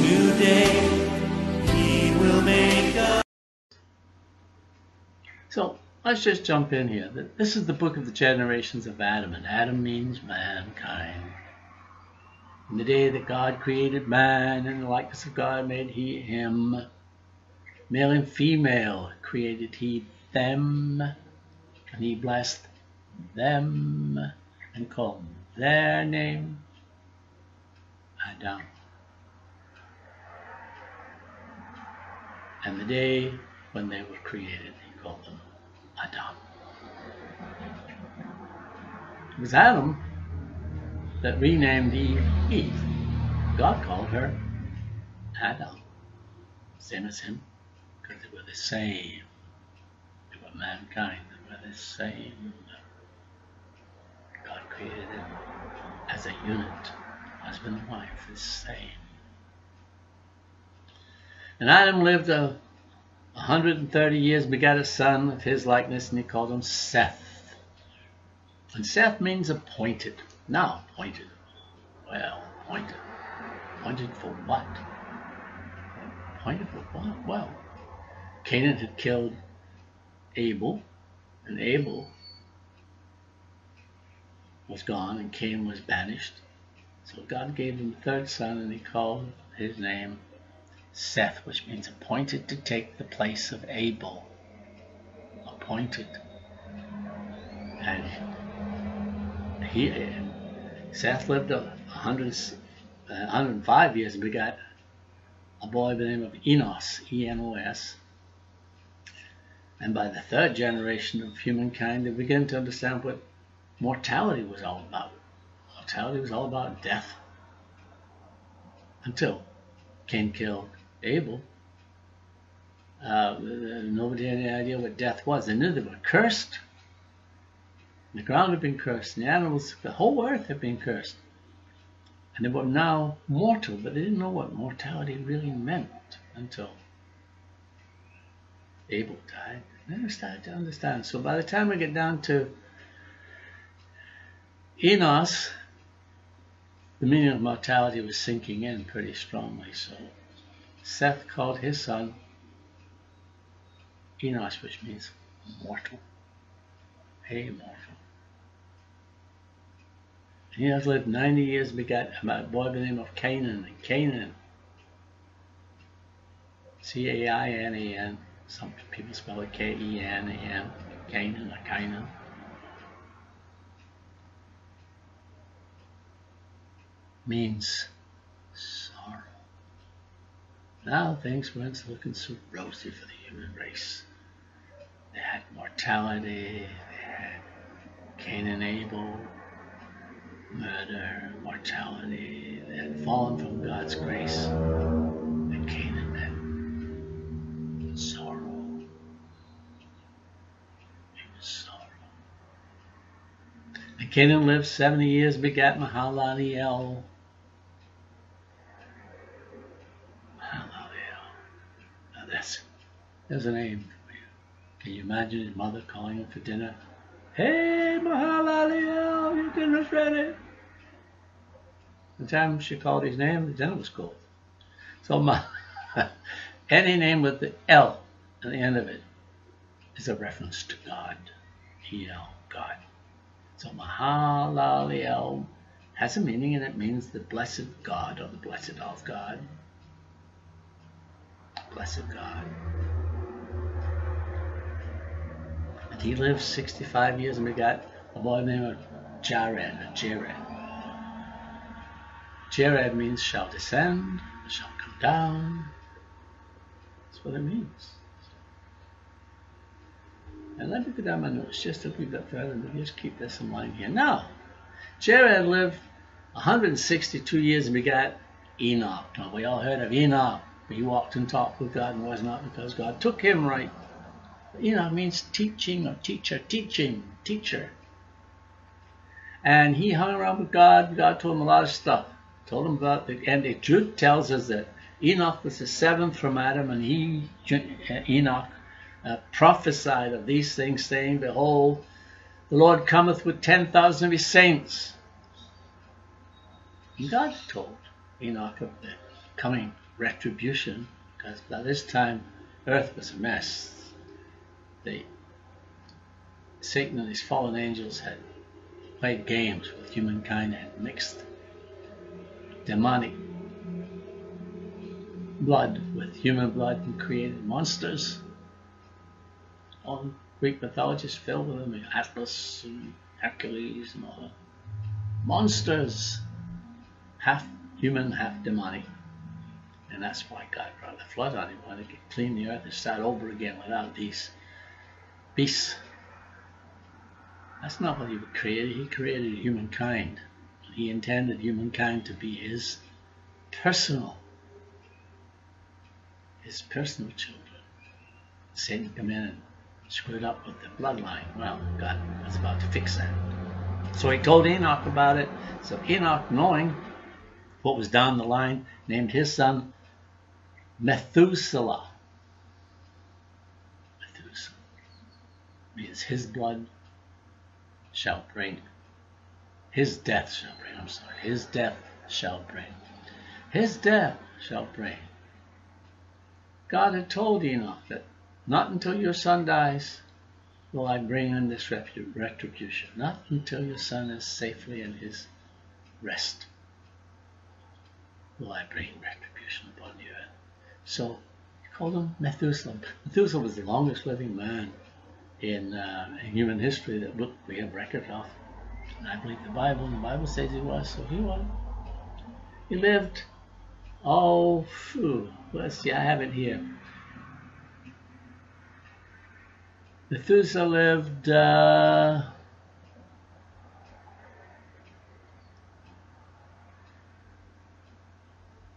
Today he will make us. So let's just jump in here. This is the book of the generations of Adam, and Adam means mankind. In the day that God created man, in the likeness of God made he him. Male and female created he them, and he blessed them and called their name Adam. And the day when they were created, he called them Adam. It was Adam that renamed Eve. God called her Adam. Same as him, because they were the same. They were mankind, they were the same. God created them as a unit. Husband and wife, the same. And Adam lived 130 years, begat a son of his likeness, and he called him Seth. And Seth means appointed. Now appointed. Well, appointed. Appointed for what? Appointed for what? Well, Canaan had killed Abel, and Abel was gone, and Cain was banished. So God gave him a third son, and he called his name Seth, which means appointed to take the place of Abel. Appointed. And Seth lived 105 years and begot a boy by the name of Enos, E-N-O-S. And by the third generation of humankind, they began to understand what mortality was all about. Mortality was all about death. Until Cain killed Abel. Nobody had any idea what death was. They knew they were cursed. The ground had been cursed, and the animals, the whole earth had been cursed. And they were now mortal, but they didn't know what mortality really meant until Abel died. They never started to understand. So by the time we get down to Enos, the meaning of mortality was sinking in pretty strongly. So Seth called his son Enos, which means mortal. Hey, mortal. He has lived 90 years and begat a boy by the name of Canaan. And Canaan, C-A-I-N-A-N. Some people spell it K-E-N-A-N. Canaan or Canaan. Means sorrow. Now things weren't looking so rosy for the human race. They had mortality, they had Cain and Abel, murder, mortality. They had fallen from God's grace. And Canaan meant sorrow. It was sorrow. And Canaan lived 70 years, begat Mahalaleel. Now there's a name for you. Can you imagine his mother calling him for dinner? Hey, Mahalaleel, your dinner's ready. The time she called his name, the dinner was cold. So any name with the L at the end of it is a reference to God. E-L, God. So Mahalaleel has a meaning, and it means the blessed God, or the blessed of God. Blessed God. And he lived 65 years and begot a boy named Jared, or Jared. Jared means shall descend, shall come down. That's what it means. And let me go down my notes just a wee bit further, and just keep this in mind here. Now, Jared lived 162 years and begot Enoch. Now, we all heard of Enoch. He walked and talked with God and was not, because God took him right. Enoch means teaching or teacher, teaching, teacher. And he hung around with God. God told him a lot of stuff. Told him about the, and the truth tells us that Enoch was the seventh from Adam, and Enoch prophesied of these things, saying, behold, the Lord cometh with 10,000 of his saints. And God told Enoch of the coming retribution, because by this time earth was a mess. Satan and his fallen angels had played games with humankind and mixed demonic blood with human blood and created monsters. All Greek mythology is filled with them, Atlas and Hercules and all that. Monsters, half human, half demonic. And that's why God brought the flood on him, wanted to clean the earth and start over again without these beasts. That's not what he created. He created humankind. He intended humankind to be his personal children. Satan came in and screwed up with the bloodline. Well, God was about to fix that. So he told Enoch about it. So Enoch, knowing what was down the line, named his son Methuselah. Methuselah means his blood shall bring. His death shall bring. I'm sorry. His death shall bring. His death shall bring. God had told Enoch that not until your son dies will I bring in this retribution. Not until your son is safely in his rest will I bring retribution upon the earth. So he called him Methuselah. Methuselah was the longest living man in human history that we have record of. And I believe the Bible says he was, so he was. He lived, let's see, I have it here. Methuselah lived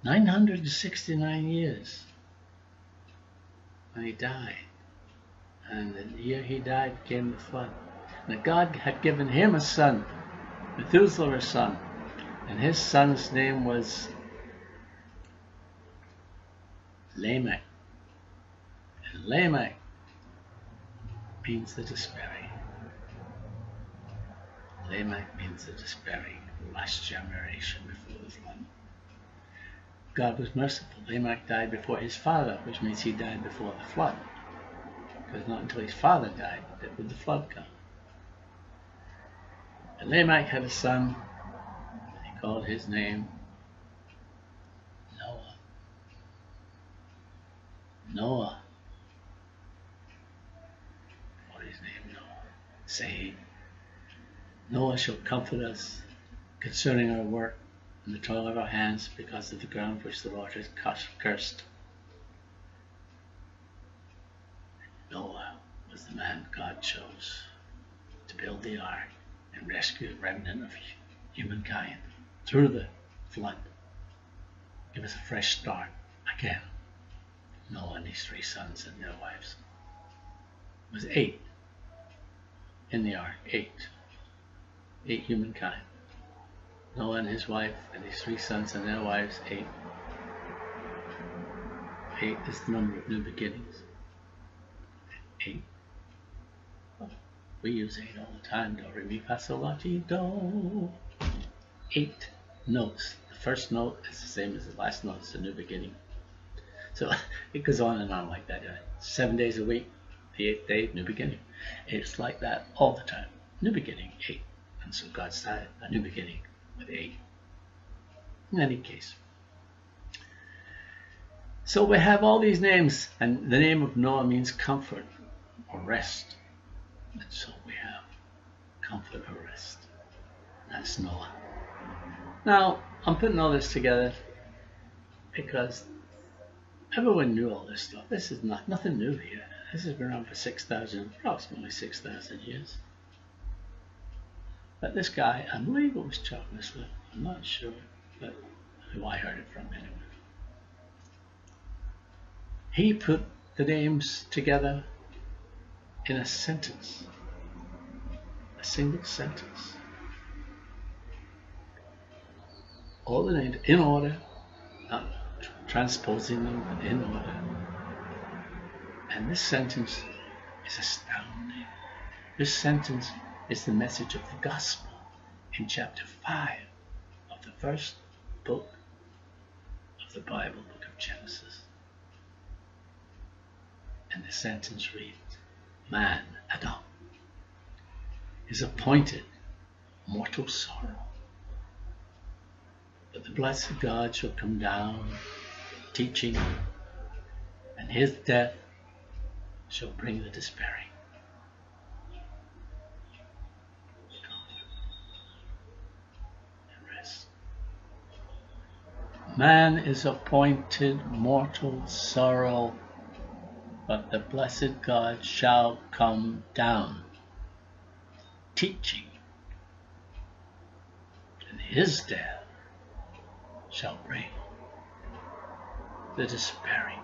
969 years when he died. And the year he died came the flood. And God had given him a son, Methuselah a son, and his son's name was Lamech. And Lamech means the despairing. Lamech means the despairing, the last generation before the flood. God was merciful. Lamech died before his father, which means he died before the flood. Because not until his father died would the flood come. And Lamech had a son, and he called his name Noah. Noah. Called his name Noah, saying, Noah shall comfort us concerning our work and the toil of our hands, because of the ground which the Lord has cursed. Noah was the man God chose to build the ark and rescue the remnant of humankind through the flood. Give us a fresh start again. Noah and his 3 sons and their wives. It was 8 in the ark. 8 humankind. Noah and his wife and his 3 sons and their wives. 8. 8 is the number of new beginnings. 8. Well, we use 8 all the time. Do, re, mi, fa, sol, la, ti, do. 8 notes. The first note is the same as the last note. It's a new beginning. So it goes on and on like that. 7 days a week. The 8th day, new beginning. It's like that all the time. New beginning, 8. And so God started a new beginning with 8. In any case. So we have all these names, and the name of Noah means comfort or rest. And so we have comfort or rest. That's Noah. Now, I'm putting all this together because everyone knew all this stuff. This is nothing new here. This has been around for approximately 6,000 years. But this guy, I believe it was Chuck Missler, I'm not sure, but who I heard it from anyway. He put the names together in a sentence, a single sentence. All the names in order, not transposing them, but in order. And this sentence is astounding. This sentence is the message of the gospel in chapter 5 of the first book of the Bible, book of of Genesis. And the sentence reads, man, Adam, is appointed mortal sorrow, but the blessed God shall come down, teaching, and his death shall bring the despairing. And rest. Man is appointed mortal sorrow, but the blessed God shall come down, teaching, and his death shall bring the despairing.